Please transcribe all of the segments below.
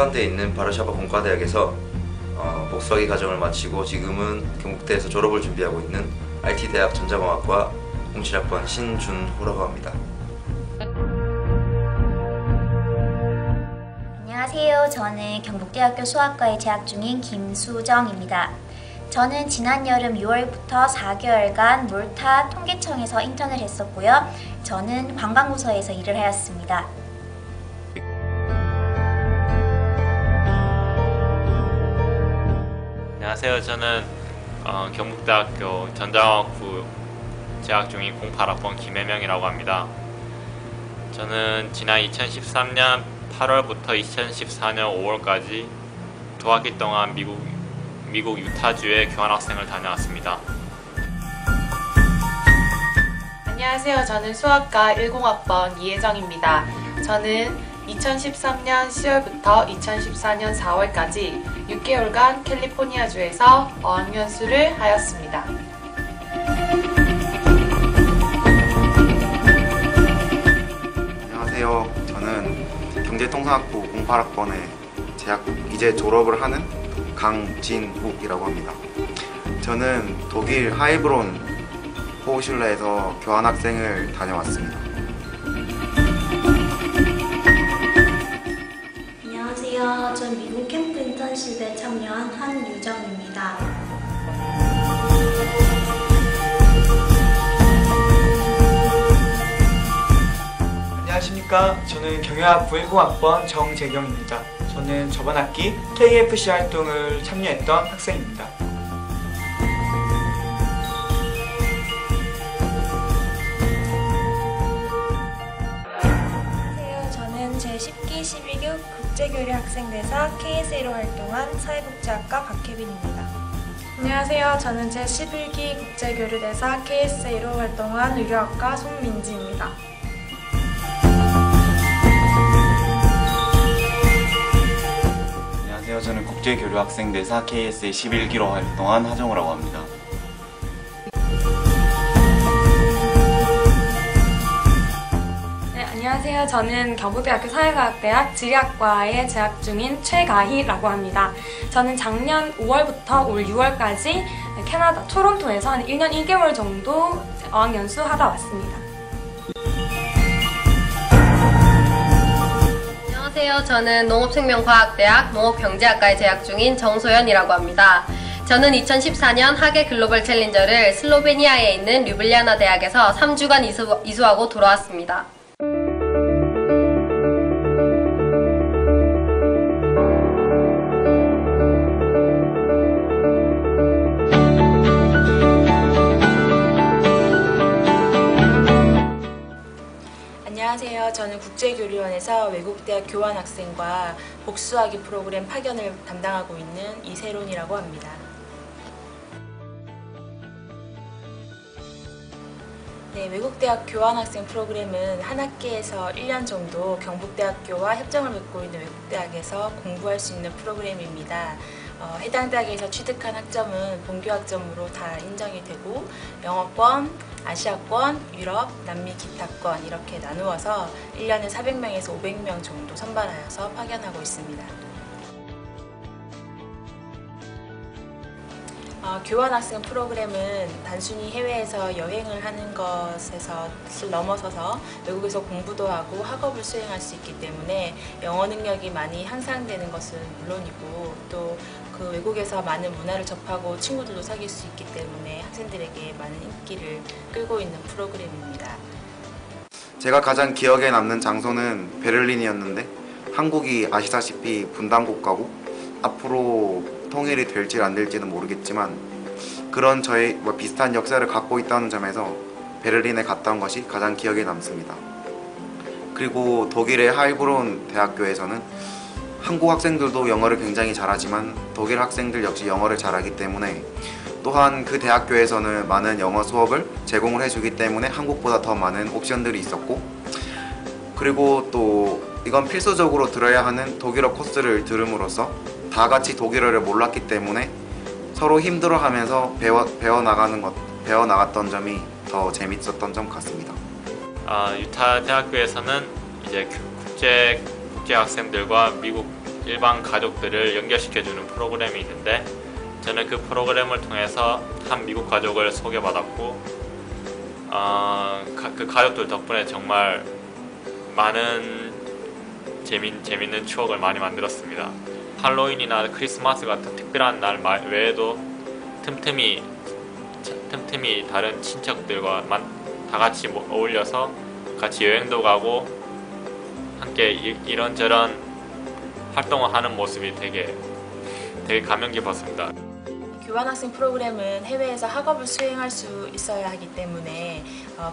폴란드에 있는 바르샤바 공과대학에서 복수학위 과정을 마치고 지금은 경북대에서 졸업을 준비하고 있는 IT대학 전자공학과 07학번 신준호라고 합니다. 안녕하세요. 저는 경북대학교 수학과에 재학 중인 김수정입니다. 저는 지난 여름 6월부터 4개월간 몰타 통계청에서 인턴을 했었고요. 저는 관광부서에서 일을 하였습니다. 안녕하세요. 저는 경북대학교 전자공학부 재학 중인 08학번 김혜명이라고 합니다. 저는 지난 2013년 8월부터 2014년 5월까지 2학기 동안 미국 유타주에 교환학생을 다녀왔습니다. 안녕하세요. 저는 수학과 10학번 이혜정입니다. 저는 2013년 10월부터 2014년 4월까지 6개월간 캘리포니아주에서 어학연수를 하였습니다. 안녕하세요. 저는 경제통상학부 08학번에 이제 졸업을 하는 강진욱이라고 합니다. 저는 독일 하이브론 호슈레에서 교환학생을 다녀왔습니다. 안녕하세요. 전 미국 캠프 인턴십에 참여한 한유정입니다. 안녕하십니까. 저는 경영학부 10학번 정재경입니다. 저는 저번 학기 KFC 활동을 참여했던 학생입니다. 안녕하세요. 저는 제10기 12교 국제교류 학생대사 KSA로 활동한 사회복지학과 박혜빈입니다. 안녕하세요. 저는 제11기 국제교류대사 KSA로 활동한 의료학과 송민지입니다. 안녕하세요. 저는 국제교류학생대사 KSA 11기로 활동한 하정우라고 합니다. 네, 안녕하세요. 저는 경북대학교 사회과학대학 지리학과에 재학 중인 최가희라고 합니다. 저는 작년 5월부터 올 6월까지 캐나다 토론토에서 한 1년 1개월 정도 어학연수 하다 왔습니다. 안녕하세요. 저는 농업생명과학대학 농업경제학과에 재학 중인 정소연이라고 합니다. 저는 2014년 하계 글로벌 챌린저를 슬로베니아에 있는 류블리아나 대학에서 3주간 이수하고 돌아왔습니다. 안녕하세요. 저는 국제교류원에서 외국대학 교환학생과 복수학위 프로그램 파견을 담당하고 있는 이세론이라고 합니다. 네, 외국대학 교환학생 프로그램은 한 학기에서 1년 정도 경북대학교와 협정을 맺고 있는 외국대학에서 공부할 수 있는 프로그램입니다. 해당 대학에서 취득한 학점은 본교학점으로 다 인정이 되고 영어권, 아시아권, 유럽, 남미 기타권 이렇게 나누어서 1년에 400명에서 500명 정도 선발하여서 파견하고 있습니다. 교환학생 프로그램은 단순히 해외에서 여행을 하는 것을 넘어서서 외국에서 공부도 하고 학업을 수행할 수 있기 때문에 영어 능력이 많이 향상되는 것은 물론이고 또 그 외국에서 많은 문화를 접하고 친구들도 사귈 수 있기 때문에 학생들에게 많은 인기를 끌고 있는 프로그램입니다. 제가 가장 기억에 남는 장소는 베를린이었는데 한국이 아시다시피 분단국가고 앞으로 통일이 될지 안 될지는 모르겠지만 그런 저희 비슷한 역사를 갖고 있다는 점에서 베를린에 갔다 온 것이 가장 기억에 남습니다. 그리고 독일의 하이브론 대학교에서는 한국 학생들도 영어를 굉장히 잘하지만 독일 학생들 역시 영어를 잘하기 때문에 또한 그 대학교에서는 많은 영어 수업을 제공을 해주기 때문에 한국보다 더 많은 옵션들이 있었고 그리고 또 이건 필수적으로 들어야 하는 독일어 코스를 들음으로써 다 같이 독일어를 몰랐기 때문에 서로 힘들어하면서 배워나갔던 점이 더 재밌었던 점 같습니다. 유타 대학교에서는 이제 국제 학생들과 미국 일반 가족들을 연결시켜주는 프로그램이 있는데 저는 그 프로그램을 통해서 한 미국 가족을 소개받았고 그 가족들 덕분에 정말 많은 재밌는 추억을 많이 만들었습니다. 할로윈이나 크리스마스 같은 특별한 날 외에도 틈틈이 다른 친척들과 다 같이 어울려서 같이 여행도 가고 함께 이런저런 활동을 하는 모습이 되게 감명 깊었습니다. 교환학생 프로그램은 해외에서 학업을 수행할 수 있어야 하기 때문에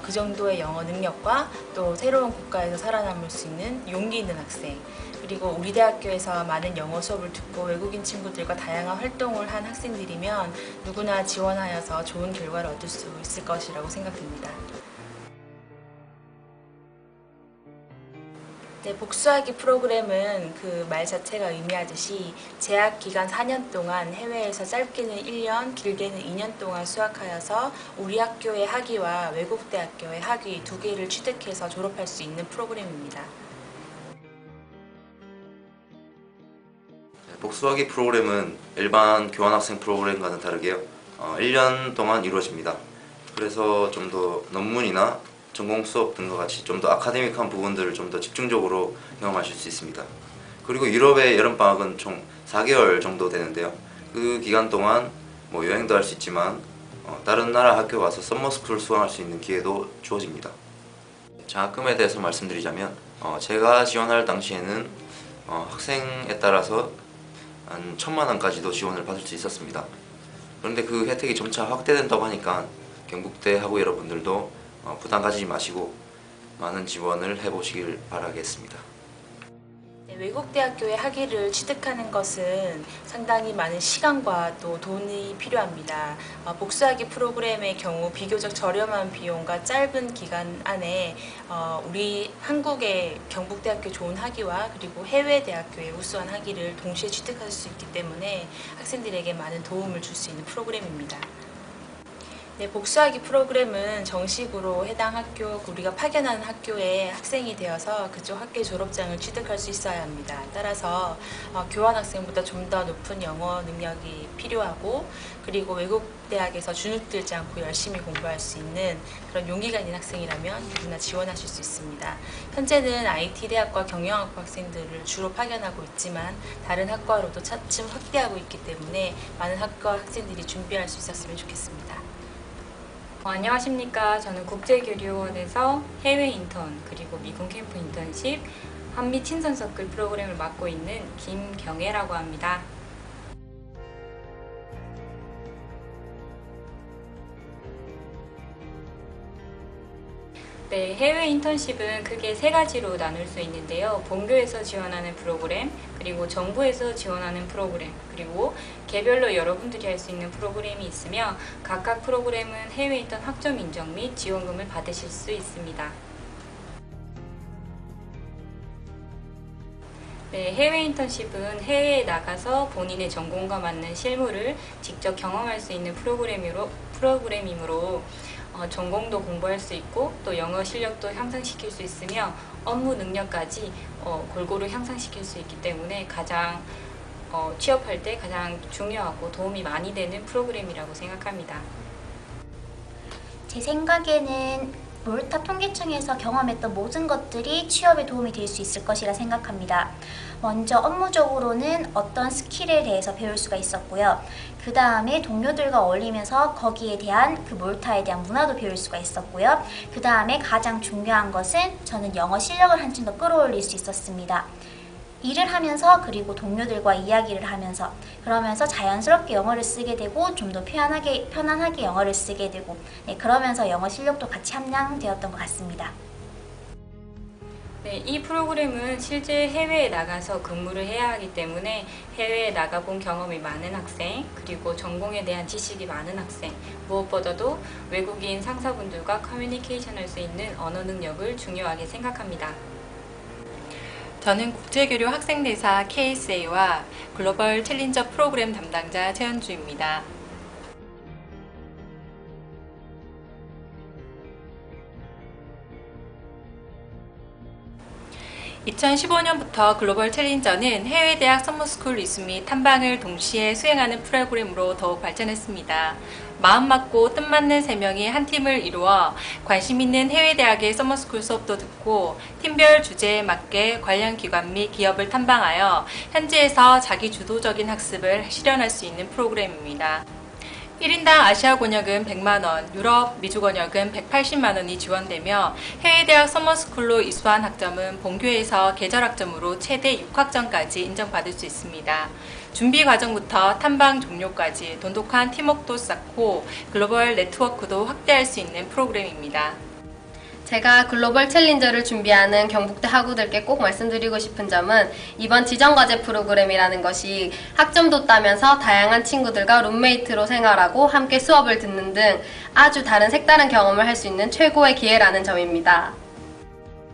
그 정도의 영어 능력과 또 새로운 국가에서 살아남을 수 있는 용기 있는 학생, 그리고 우리 대학교에서 많은 영어 수업을 듣고 외국인 친구들과 다양한 활동을 한 학생들이면 누구나 지원하여서 좋은 결과를 얻을 수 있을 것이라고 생각됩니다. 네, 복수하기 프로그램은 그 말 자체가 의미하듯이 재학 기간 4년 동안 해외에서 짧게는 1년, 길게는 2년 동안 수학하여서 우리 학교의 학위와 외국 대학교의 학위 두 개를 취득해서 졸업할 수 있는 프로그램입니다. 복수하기 프로그램은 일반 교환학생 프로그램과는 다르게요. 1년 동안 이루어집니다. 그래서 좀 더 논문이나 전공 수업 등과 같이 좀 더 아카데믹한 부분들을 좀 더 집중적으로 경험하실 수 있습니다. 그리고 유럽의 여름방학은 총 4개월 정도 되는데요. 그 기간 동안 여행도 할 수 있지만 다른 나라 학교 가서 썸머스쿨 수강할 수 있는 기회도 주어집니다. 장학금에 대해서 말씀드리자면 제가 지원할 당시에는 학생에 따라서 한 1,000만 원까지도 지원을 받을 수 있었습니다. 그런데 그 혜택이 점차 확대된다고 하니까 경북대 학우 여러분들도 부담 가지지 마시고 많은 지원을 해보시길 바라겠습니다. 네, 외국 대학교의 학위를 취득하는 것은 상당히 많은 시간과 또 돈이 필요합니다. 복수하기 프로그램의 경우 비교적 저렴한 비용과 짧은 기간 안에 우리 한국의 경북대학교 좋은 학위와 그리고 해외 대학교의 우수한 학위를 동시에 취득할 수 있기 때문에 학생들에게 많은 도움을 줄 수 있는 프로그램입니다. 네, 복수하기 프로그램은 정식으로 해당 학교, 우리가 파견하는 학교에 학생이 되어서 그쪽 학교의 졸업장을 취득할 수 있어야 합니다. 따라서 교환학생보다 좀 더 높은 영어 능력이 필요하고, 그리고 외국 대학에서 주눅들지 않고 열심히 공부할 수 있는 그런 용기가 있는 학생이라면 누구나 지원하실 수 있습니다. 현재는 IT 대학과 경영학부 학생들을 주로 파견하고 있지만 다른 학과로도 차츰 확대하고 있기 때문에 많은 학과 학생들이 준비할 수 있었으면 좋겠습니다. 안녕하십니까. 저는 국제교류원에서 해외 인턴 그리고 미군 캠프 인턴십 한미 친선 서클 프로그램을 맡고 있는 김경애라고 합니다. 네, 해외 인턴십은 크게 세 가지로 나눌 수 있는데요. 본교에서 지원하는 프로그램, 그리고 정부에서 지원하는 프로그램, 그리고 개별로 여러분들이 할 수 있는 프로그램이 있으며 각각 프로그램은 해외 인턴 학점 인정 및 지원금을 받으실 수 있습니다. 네, 해외 인턴십은 해외에 나가서 본인의 전공과 맞는 실무를 직접 경험할 수 있는 프로그램이므로 전공도 공부할 수 있고 또 영어 실력도 향상시킬 수 있으며 업무 능력까지 골고루 향상시킬 수 있기 때문에 가장 취업할 때 가장 중요하고 도움이 많이 되는 프로그램이라고 생각합니다. 제 생각에는 몰타 통계청에서 경험했던 모든 것들이 취업에 도움이 될 수 있을 것이라 생각합니다. 먼저 업무적으로는 어떤 스킬에 대해서 배울 수가 있었고요. 그 다음에 동료들과 어울리면서 거기에 대한 그 몰타에 대한 문화도 배울 수가 있었고요. 그 다음에 가장 중요한 것은 저는 영어 실력을 한층 더 끌어올릴 수 있었습니다. 일을 하면서 그리고 동료들과 이야기를 하면서 그러면서 자연스럽게 영어를 쓰게 되고 좀 더 편안하게 영어를 쓰게 되고 그러면서 영어 실력도 같이 함량되었던 것 같습니다. 네, 이 프로그램은 실제 해외에 나가서 근무를 해야 하기 때문에 해외에 나가본 경험이 많은 학생, 그리고 전공에 대한 지식이 많은 학생, 무엇보다도 외국인 상사분들과 커뮤니케이션 할 수 있는 언어 능력을 중요하게 생각합니다. 저는 국제교류 학생대사 KSA와 글로벌 챌린저 프로그램 담당자 최현주입니다. 2015년부터 글로벌 챌린저는 해외 대학 서머스쿨 리수 및 탐방을 동시에 수행하는 프로그램으로 더욱 발전했습니다. 마음 맞고 뜻 맞는 3명이 한 팀을 이루어 관심 있는 해외 대학의 서머스쿨 수업도 듣고 팀별 주제에 맞게 관련 기관 및 기업을 탐방하여 현지에서 자기 주도적인 학습을 실현할 수 있는 프로그램입니다. 1인당 아시아 권역은 100만원, 유럽, 미주 권역은 180만원이 지원되며 해외 대학 서머스쿨로 이수한 학점은 본교에서 계절 학점으로 최대 6학점까지 인정받을 수 있습니다. 준비 과정부터 탐방 종료까지 돈독한 팀워크도 쌓고 글로벌 네트워크도 확대할 수 있는 프로그램입니다. 제가 글로벌 챌린저를 준비하는 경북대 학우들께 꼭 말씀드리고 싶은 점은 이번 지정과제 프로그램이라는 것이 학점도 따면서 다양한 친구들과 룸메이트로 생활하고 함께 수업을 듣는 등 아주 다른 색다른 경험을 할 수 있는 최고의 기회라는 점입니다.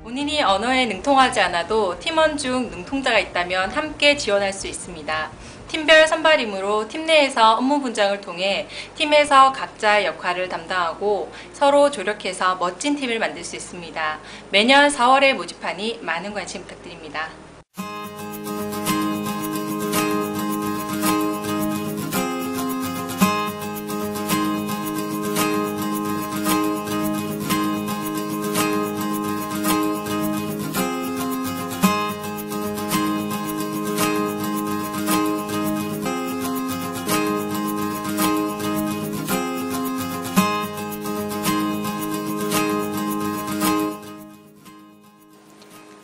본인이 언어에 능통하지 않아도 팀원 중 능통자가 있다면 함께 지원할 수 있습니다. 팀별 선발임으로 팀 내에서 업무 분장을 통해 팀에서 각자의 역할을 담당하고 서로 조력해서 멋진 팀을 만들 수 있습니다. 매년 4월에 모집하니 많은 관심 부탁드립니다.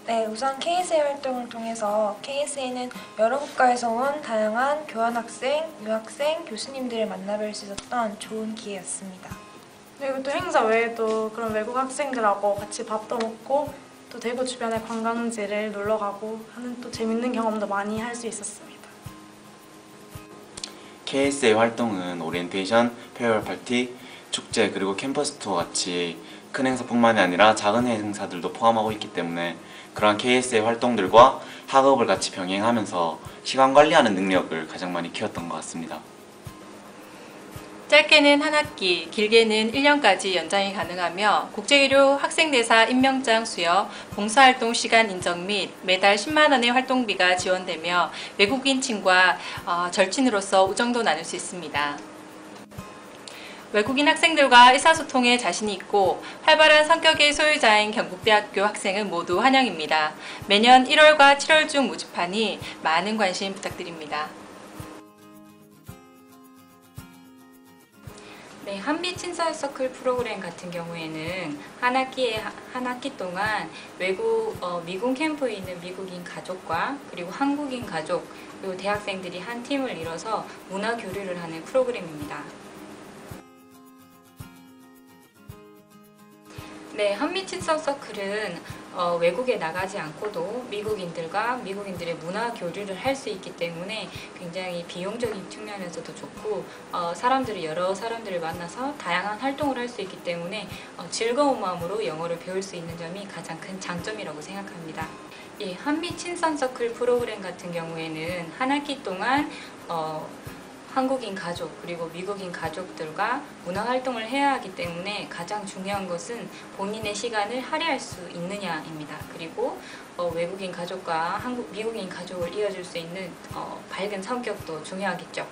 네, 우선 KSA 활동을 통해서 KSA는 여러 국가에서 온 다양한 교환학생, 유학생, 교수님들을 만나뵐 수 있었던 좋은 기회였습니다. 그리고 또 행사 외에도 그런 외국 학생들하고 같이 밥도 먹고 또 대구 주변의 관광지를 놀러가고 하는 또 재밌는 경험도 많이 할 수 있었습니다. KSA 활동은 오리엔테이션, 페어웰 파티, 축제 그리고 캠퍼스 투어 같이 큰 행사뿐만이 아니라 작은 행사들도 포함하고 있기 때문에 그러한 KSA 활동들과 학업을 같이 병행하면서 시간 관리하는 능력을 가장 많이 키웠던 것 같습니다. 짧게는 한 학기, 길게는 1년까지 연장이 가능하며 국제교류 학생대사 임명장 수여, 봉사활동 시간 인정 및 매달 10만 원의 활동비가 지원되며 외국인친과 절친으로서 우정도 나눌 수 있습니다. 외국인 학생들과 의사소통에 자신이 있고 활발한 성격의 소유자인 경북대학교 학생은 모두 환영입니다. 매년 1월과 7월 중 모집하니 많은 관심 부탁드립니다. 네, 한빛 친선 서클 프로그램 같은 경우에는 한 학기 동안 미군 캠프에 있는 미국인 가족과 그리고 한국인 가족 그리고 대학생들이 한 팀을 이뤄서 문화 교류를 하는 프로그램입니다. 네, 한빛 친선 서클은 외국에 나가지 않고도 미국인들과 미국인들의 문화 교류를 할 수 있기 때문에 굉장히 비용적인 측면에서도 좋고 여러 사람들을 만나서 다양한 활동을 할 수 있기 때문에 즐거운 마음으로 영어를 배울 수 있는 점이 가장 큰 장점이라고 생각합니다. 예, 한빛 친선 서클 프로그램 같은 경우에는 한 학기 동안 한국인 가족 그리고 미국인 가족들과 문화활동을 해야 하기 때문에 가장 중요한 것은 본인의 시간을 할애할 수 있느냐입니다. 그리고 외국인 가족과 미국인 가족을 이어줄 수 있는 밝은 성격도 중요하겠죠.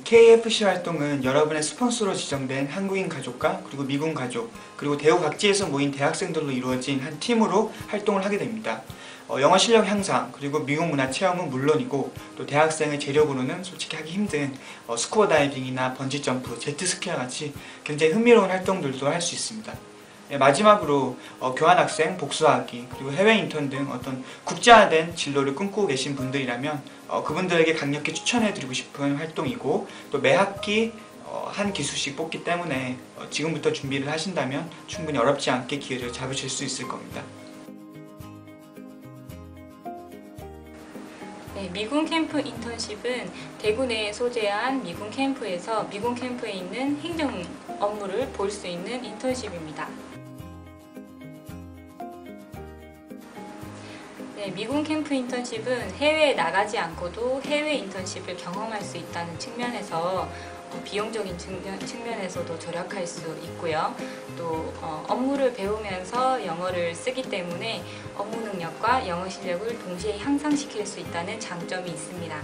KFC 활동은 여러분의 스폰서로 지정된 한국인 가족과 그리고 미국 가족 그리고 대구 각지에서 모인 대학생들로 이루어진 한 팀으로 활동을 하게 됩니다. 영어 실력 향상 그리고 미국 문화 체험은 물론이고 또 대학생의 재력으로는 솔직히 하기 힘든 스쿠버 다이빙이나 번지 점프, 제트스키와 같이 굉장히 흥미로운 활동들도 할 수 있습니다. 마지막으로 교환학생, 복수하기 그리고 해외 인턴 등 어떤 국제화된 진로를 꿈꾸고 계신 분들이라면 그분들에게 강력히 추천해드리고 싶은 활동이고 또 매 학기 한 기수씩 뽑기 때문에 지금부터 준비를 하신다면 충분히 어렵지 않게 기회를 잡으실 수 있을 겁니다. 네, 미군 캠프 인턴십은 대구 내에 소재한 미군 캠프에서 미군 캠프에 있는 행정 업무를 볼 수 있는 인턴십입니다. 네, 미군 캠프 인턴십은 해외에 나가지 않고도 해외 인턴십을 경험할 수 있다는 측면에서 비용적인 측면에서도 절약할 수 있고요. 또 업무를 배우면서 영어를 쓰기 때문에 업무 능력과 영어 실력을 동시에 향상시킬 수 있다는 장점이 있습니다.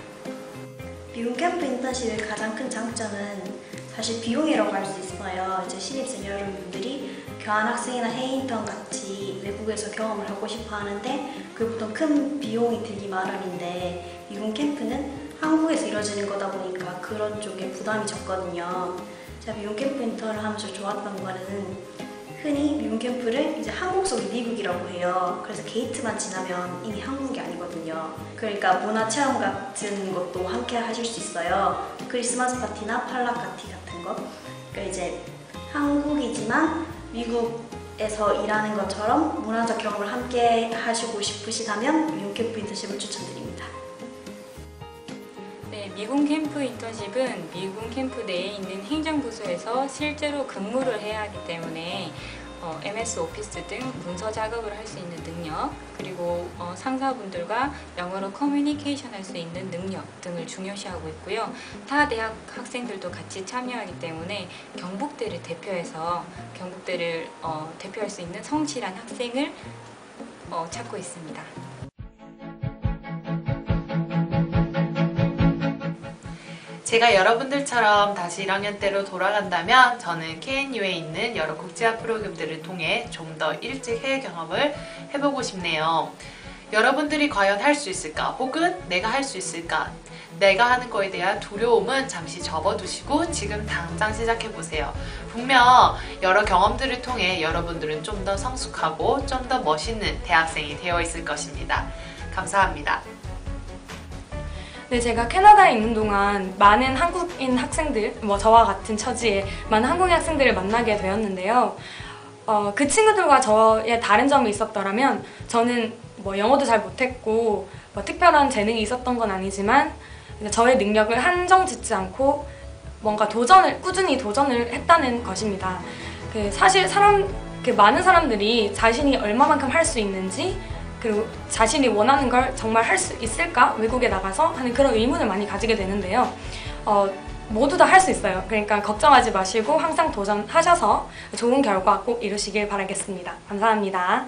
미군 캠프 인턴십의 가장 큰 장점은 사실 비용이라고 할 수 있어요. 이제 신입생 여러분들이 교환학생이나 해외인턴 같이 외국에서 경험을 하고 싶어 하는데 그게 보통 큰 비용이 들기 마련인데 미군 캠프는 한국에서 이루어지는 거다 보니까 그런 쪽에 부담이 적거든요. 제가 미군 캠프 인턴을 하면서 좋았던 거는 흔히 미군 캠프를 이제 한국 속의 미국이라고 해요. 그래서 게이트만 지나면 이미 한국이 아니거든요. 그러니까 문화체험 같은 것도 함께 하실 수 있어요. 크리스마스 파티나 팔라파티 같은 거. 그러니까 이제 한국이지만 미국에서 일하는 것처럼 문화적 경험을 함께 하시고 싶으시다면 미군 캠프 인턴십을 추천드립니다. 네, 미군 캠프 인턴십은 미군 캠프 내에 있는 행정부서에서 실제로 근무를 해야 하기 때문에 MS 오피스 등 문서 작업을 할 수 있는 능력, 그리고 상사분들과 영어로 커뮤니케이션 할 수 있는 능력 등을 중요시하고 있고요. 타 대학 학생들도 같이 참여하기 때문에 경북대를 대표해서 경북대를 대표할 수 있는 성실한 학생을 찾고 있습니다. 제가 여러분들처럼 다시 1학년 때로 돌아간다면 저는 KNU에 있는 여러 국제학 프로그램들을 통해 좀 더 일찍 해외 경험을 해보고 싶네요. 여러분들이 과연 할 수 있을까? 혹은 내가 할 수 있을까? 내가 하는 거에 대한 두려움은 잠시 접어두시고 지금 당장 시작해보세요. 분명 여러 경험들을 통해 여러분들은 좀 더 성숙하고 좀 더 멋있는 대학생이 되어 있을 것입니다. 감사합니다. 네, 제가 캐나다에 있는 동안 많은 한국인 학생들, 저와 같은 처지의 많은 한국인 학생들을 만나게 되었는데요. 그 친구들과 저의 다른 점이 있었더라면 저는 영어도 잘 못했고 특별한 재능이 있었던 건 아니지만 저의 능력을 한정 짓지 않고 뭔가 꾸준히 도전을 했다는 것입니다. 사실 많은 사람들이 자신이 얼마만큼 할 수 있는지 그리고 자신이 원하는 걸 정말 할 수 있을까? 외국에 나가서 하는 그런 의문을 많이 가지게 되는데요. 모두 다 할 수 있어요. 그러니까 걱정하지 마시고 항상 도전하셔서 좋은 결과 꼭 이루시길 바라겠습니다. 감사합니다.